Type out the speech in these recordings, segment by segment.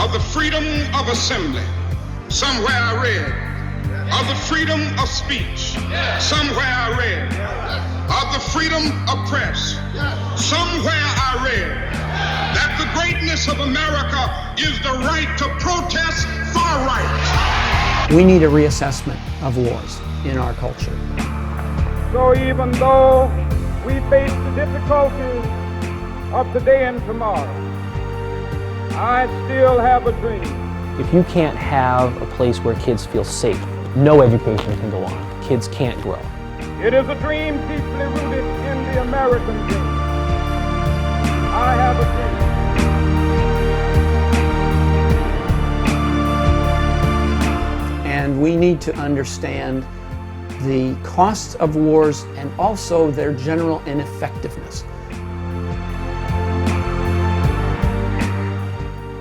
of the freedom of assembly. Somewhere I read of the freedom of speech. Somewhere I read of the freedom of press. Somewhere I read that the greatness of America is the right to protest far right. We need a reassessment of wars in our culture. So even though we face the difficulties of today and tomorrow, I still have a dream. If you can't have a place where kids feel safe, no education can go on. Kids can't grow. It is a dream deeply rooted in the American dream. I have a dream. And we need to understand the costs of wars and also their general ineffectiveness.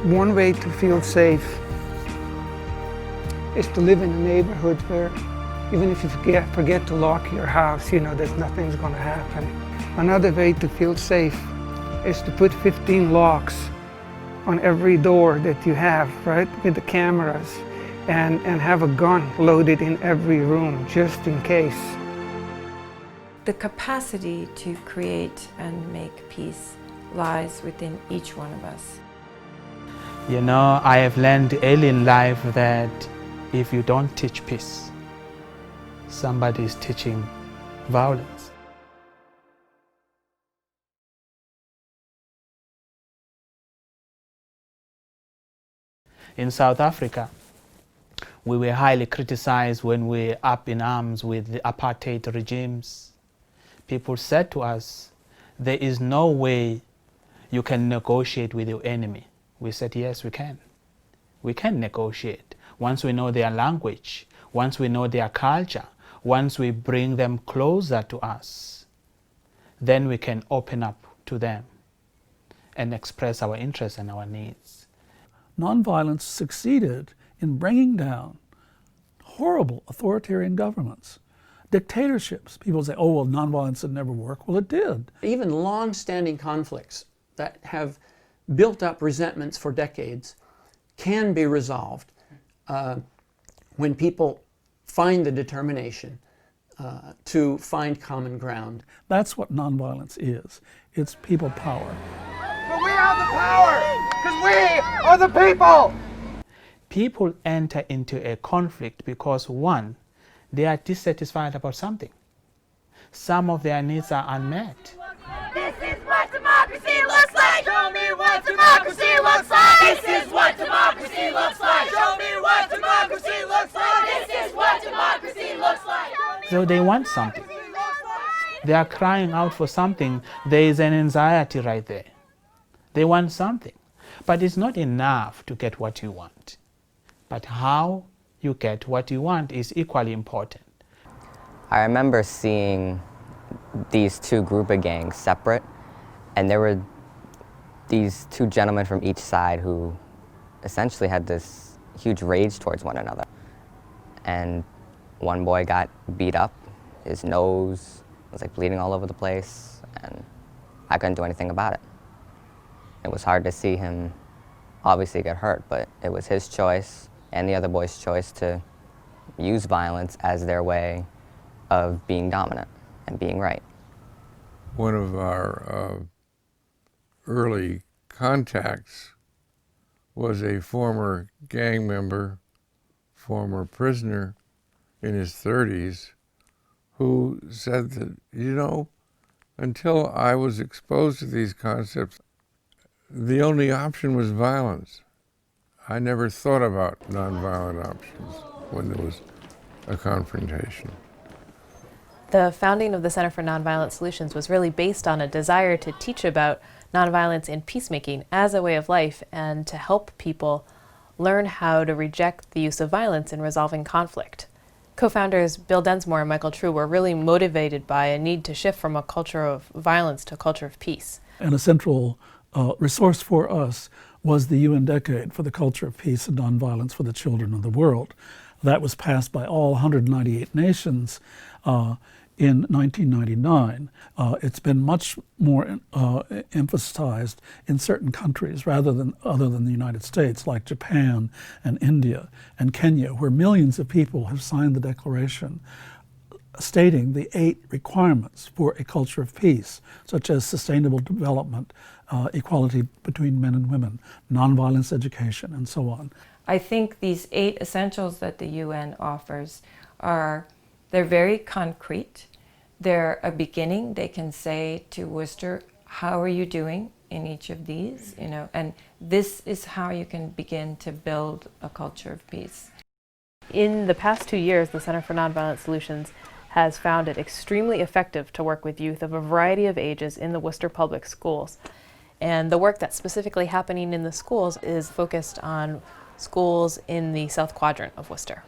One way to feel safe is to live in a neighborhood where even if you forget to lock your house, you know that nothing's going to happen. Another way to feel safe is to put 15 locks on every door that you have, right, with the cameras, and have a gun loaded in every room just in case. The capacity to create and make peace lies within each one of us. You know, I have learned early in life that if you don't teach peace, somebody is teaching violence. In South Africa, we were highly criticized when we were up in arms with the apartheid regimes. People said to us, there is no way you can negotiate with your enemy. We said, yes, we can. We can negotiate. Once we know their language, once we know their culture, once we bring them closer to us, then we can open up to them and express our interests and our needs. Nonviolence succeeded in bringing down horrible authoritarian governments, dictatorships. People say, oh, well, nonviolence would never work. Well, it did. Even long-standing conflicts that have built up resentments for decades can be resolved when people find the determination to find common ground. That's what nonviolence is. It's people power. But we have the power, because we are the people! People enter into a conflict because, one, they are dissatisfied about something. Some of their needs are unmet. This is what democracy looks like! Show me what democracy looks like! This is what democracy looks like! Show me what democracy looks like! This is what democracy looks like! So they want something. They are crying out for something. There is an anxiety right there. They want something. But it's not enough to get what you want. But how you get what you want is equally important. I remember seeing these two group of gangs separate, and there were these two gentlemen from each side who essentially had this huge rage towards one another. And one boy got beat up, his nose was like bleeding all over the place, and I couldn't do anything about it. It was hard to see him obviously get hurt, but it was his choice and the other boy's choice to use violence as their way of being dominant and being right. One of our early contacts was a former gang member, former prisoner in his 30s, who said that, you know, until I was exposed to these concepts, the only option was violence. I never thought about nonviolent options when there was a confrontation. The founding of the Center for Nonviolent Solutions was really based on a desire to teach about nonviolence in peacemaking as a way of life and to help people learn how to reject the use of violence in resolving conflict. Co-founders Bill Densmore and Michael True were really motivated by a need to shift from a culture of violence to a culture of peace. And a central resource for us was the UN Decade for the Culture of Peace and Nonviolence for the Children of the World. That was passed by all 198 nations in 1999. It's been much more emphasized in certain countries other than the United States, like Japan and India and Kenya, where millions of people have signed the declaration stating the 8 requirements for a culture of peace, such as sustainable development, equality between men and women, nonviolence education, and so on. I think these 8 essentials that the UN offers they're very concrete. They're a beginning. They can say to Worcester, how are you doing in each of these? You know, and this is how you can begin to build a culture of peace. In the past 2 years, the Center for Nonviolent Solutions has found it extremely effective to work with youth of a variety of ages in the Worcester Public Schools. And the work that's specifically happening in the schools is focused on schools in the South Quadrant of Worcester.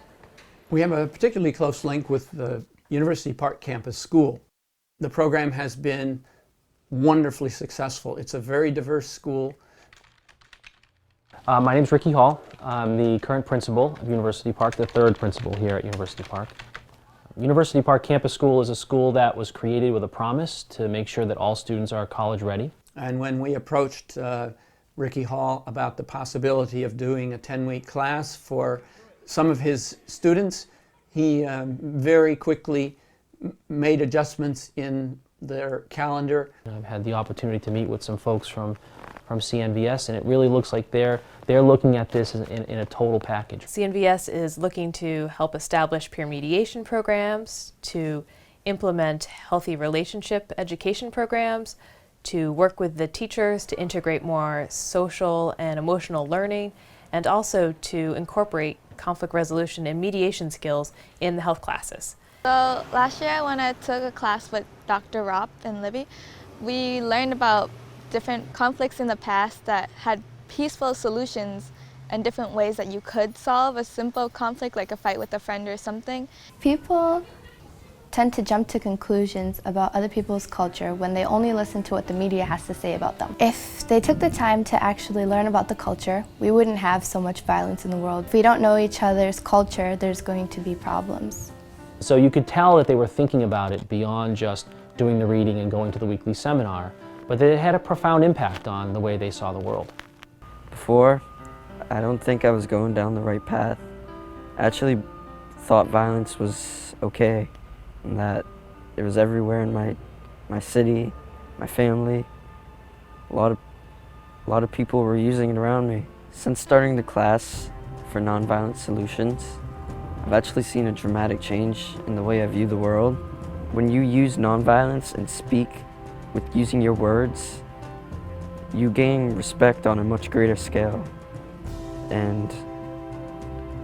We have a particularly close link with the University Park Campus School. The program has been wonderfully successful. It's a very diverse school. My name is Ricky Hall. I'm the current principal of University Park, the 3rd principal here at University Park. University Park Campus School is a school that was created with a promise to make sure that all students are college ready. And when we approached Ricky Hall about the possibility of doing a 10-week class for some of his students, he very quickly made adjustments in their calendar. I've had the opportunity to meet with some folks from CNVS, and it really looks like they're looking at this in a total package. CNVS is looking to help establish peer mediation programs, to implement healthy relationship education programs, to work with the teachers to integrate more social and emotional learning, and also to incorporate conflict resolution and mediation skills in the health classes. So last year when I took a class with Dr. Ropp and Libby, we learned about different conflicts in the past that had peaceful solutions and different ways that you could solve a simple conflict like a fight with a friend or something. People tend to jump to conclusions about other people's culture when they only listen to what the media has to say about them. If they took the time to actually learn about the culture, we wouldn't have so much violence in the world. If we don't know each other's culture, there's going to be problems. So you could tell that they were thinking about it beyond just doing the reading and going to the weekly seminar, but that it had a profound impact on the way they saw the world. Before, I don't think I was going down the right path. I actually thought violence was okay, and that it was everywhere in my city, my family. A lot of people were using it around me. Since starting the class for Nonviolent Solutions, I've actually seen a dramatic change in the way I view the world. When you use nonviolence and speak with using your words, you gain respect on a much greater scale. And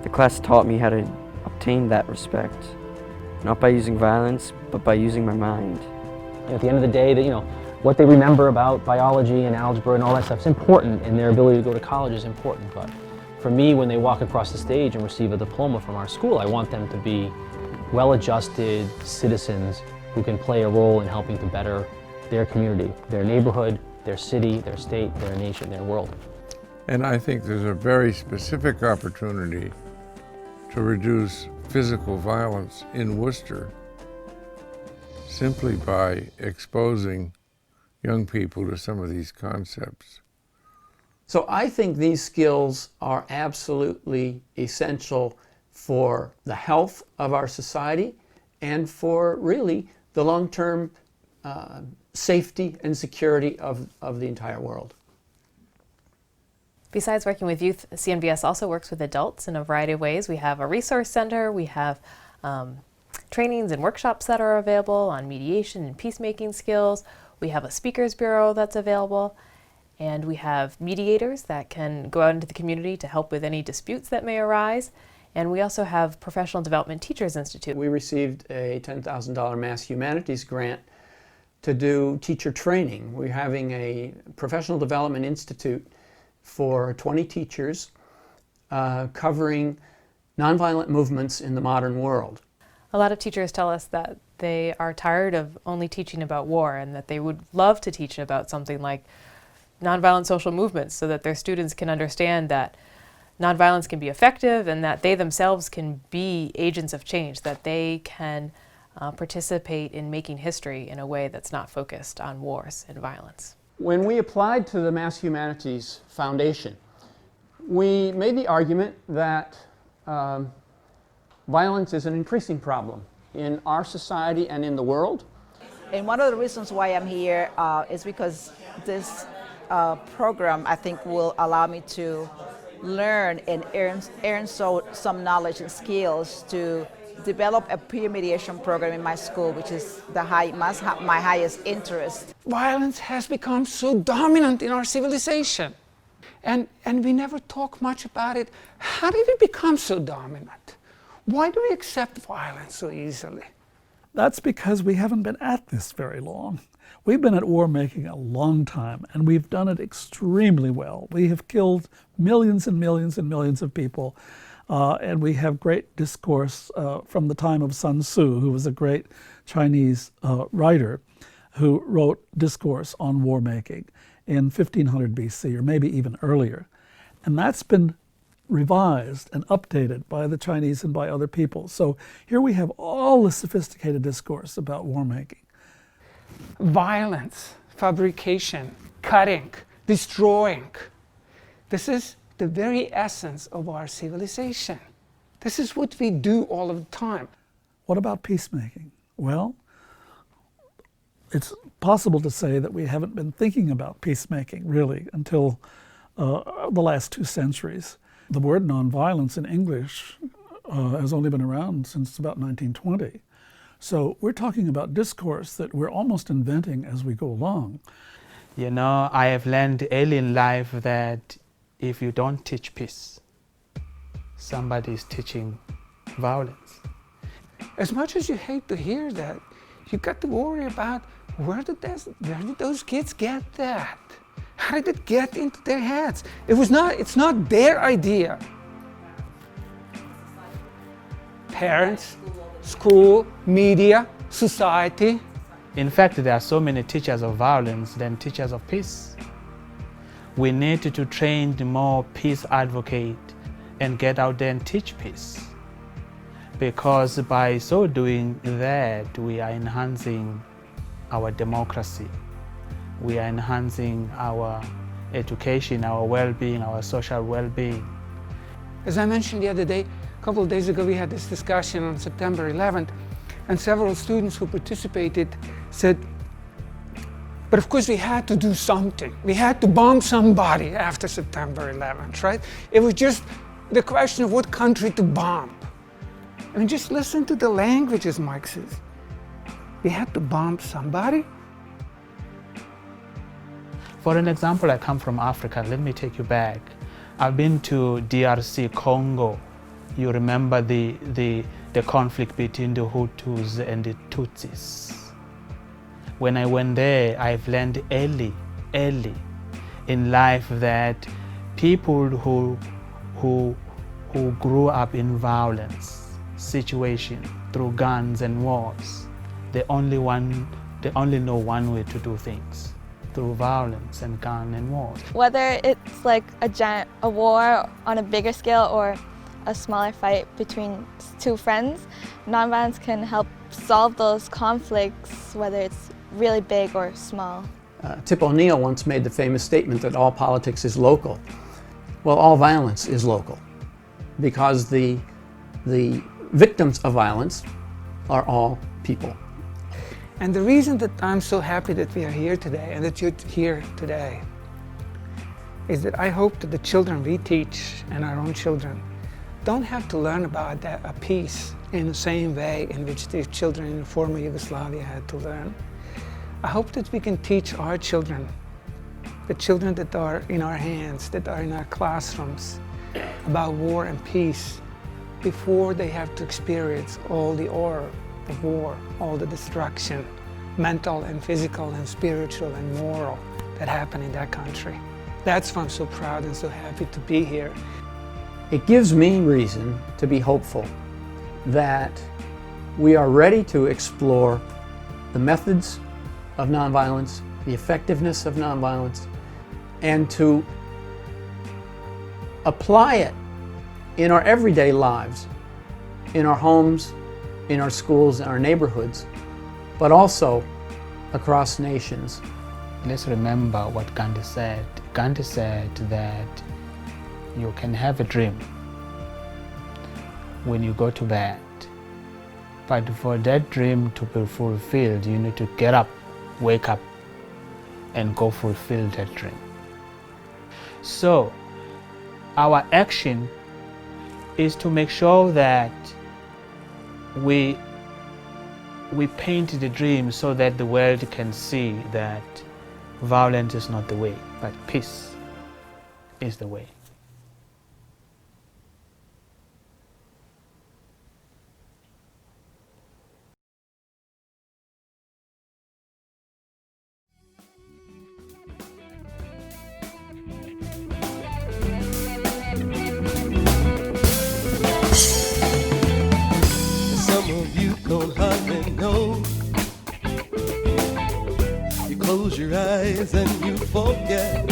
the class taught me how to obtain that respect, not by using violence, but by using my mind. At the end of the day, what they remember about biology and algebra and all that stuff is important, and their ability to go to college is important. But for me, when they walk across the stage and receive a diploma from our school, I want them to be well-adjusted citizens who can play a role in helping to better their community, their neighborhood, their city, their state, their nation, their world. And I think there's a very specific opportunity to reduce physical violence in Worcester simply by exposing young people to some of these concepts. So I think these skills are absolutely essential for the health of our society and for really the long-term safety and security of the entire world. Besides working with youth, CNVS also works with adults in a variety of ways. We have a resource center, we have trainings and workshops that are available on mediation and peacemaking skills. We have a speakers bureau that's available, and we have mediators that can go out into the community to help with any disputes that may arise. And we also have Professional Development Teachers Institute. We received a $10,000 Mass Humanities grant to do teacher training. We're having a Professional Development Institute for 20 teachers covering nonviolent movements in the modern world. A lot of teachers tell us that they are tired of only teaching about war and that they would love to teach about something like nonviolent social movements so that their students can understand that nonviolence can be effective and that they themselves can be agents of change, that they can participate in making history in a way that's not focused on wars and violence. When we applied to the Mass Humanities Foundation, we made the argument that violence is an increasing problem in our society and in the world. And one of the reasons why I'm here is because this program, I think, will allow me to learn and earn some knowledge and skills to develop a peer mediation program in my school, which is my highest interest. Violence has become so dominant in our civilization, and we never talk much about it. How did it become so dominant? Why do we accept violence so easily? That's because we haven't been at this very long. We've been at war making a long time, and we've done it extremely well. We have killed millions and millions and millions of people, and we have great discourse from the time of Sun Tzu, who was a great Chinese writer who wrote discourse on war making in 1500 BC, or maybe even earlier. And that's been revised and updated by the Chinese and by other people. So here we have all the sophisticated discourse about war making. Violence, fabrication, cutting, destroying. This is the very essence of our civilization. This is what we do all of the time. What about peacemaking? Well, it's possible to say that we haven't been thinking about peacemaking really until the last 2 centuries. The word nonviolence in English has only been around since about 1920. So we're talking about discourse that we're almost inventing as we go along. You know, I have learned early in life that if you don't teach peace, somebody is teaching violence. As much as you hate to hear that, you got to worry about where did those kids get that? How did it get into their heads? It's not their idea. Parents, school, media, society. In fact, there are so many teachers of violence than teachers of peace. We need to train more peace advocates and get out there and teach peace. Because by so doing that, we are enhancing our democracy. We are enhancing our education, our well-being, our social well-being. As I mentioned the other day, a couple of days ago, we had this discussion on September 11th, and several students who participated said, but of course we had to do something. We had to bomb somebody after September 11th, right? It was just the question of what country to bomb. I mean, just listen to the language, as Mike says. We had to bomb somebody? For an example, I come from Africa. Let me take you back. I've been to DRC Congo. You remember the conflict between the Hutus and the Tutsis. When I went there, I've learned early in life that people who grew up in violence situation through guns and wars, they only know one way to do things, through violence and gun and wars. Whether it's like a war on a bigger scale or a smaller fight between two friends, nonviolence can help solve those conflicts, whether it's really big or small. Tip O'Neill once made the famous statement that all politics is local. Well, all violence is local, because the victims of violence are all people. And the reason that I'm so happy that we are here today and that you're here today is that I hope that the children we teach and our own children don't have to learn about a peace in the same way in which the children in the former Yugoslavia had to learn. I hope that we can teach our children, the children that are in our hands, that are in our classrooms, about war and peace before they have to experience all the horror of war, all the destruction, mental and physical and spiritual and moral that happen in that country. That's why I'm so proud and so happy to be here. It gives me reason to be hopeful that we are ready to explore the methods of nonviolence, the effectiveness of nonviolence, and to apply it in our everyday lives, in our homes, in our schools and our neighborhoods, but also across nations. Let's remember what Gandhi said. Gandhi said that you can have a dream when you go to bed, but for that dream to be fulfilled, you need to get up, wake up, and go fulfill that dream. So our action is to make sure that we paint the dream so that the world can see that violence is not the way, but peace is the way. Some of you don't hardly know. You close your eyes and you forget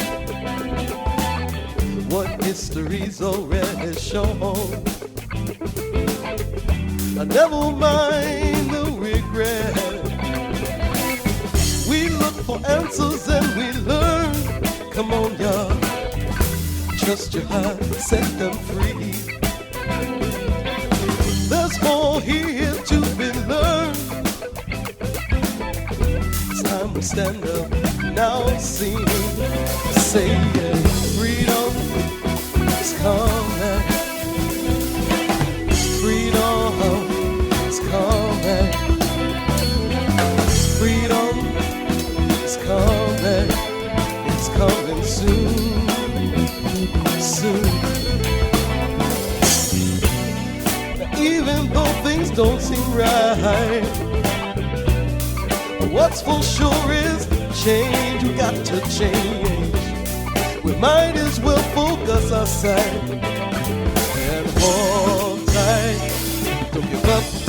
what history's already shown. Never mind the regret. We look for answers and we learn. Come on, y'all. Trust your heart, set them free. There's more here to be learned. It's time we stand up now, sing, say it. Freedom is coming. Freedom is coming. Freedom is coming. It's coming soon, soon. Even though things don't seem right, what's for sure is change. We got to change. We might as well focus our sight and hold tight. Don't give up.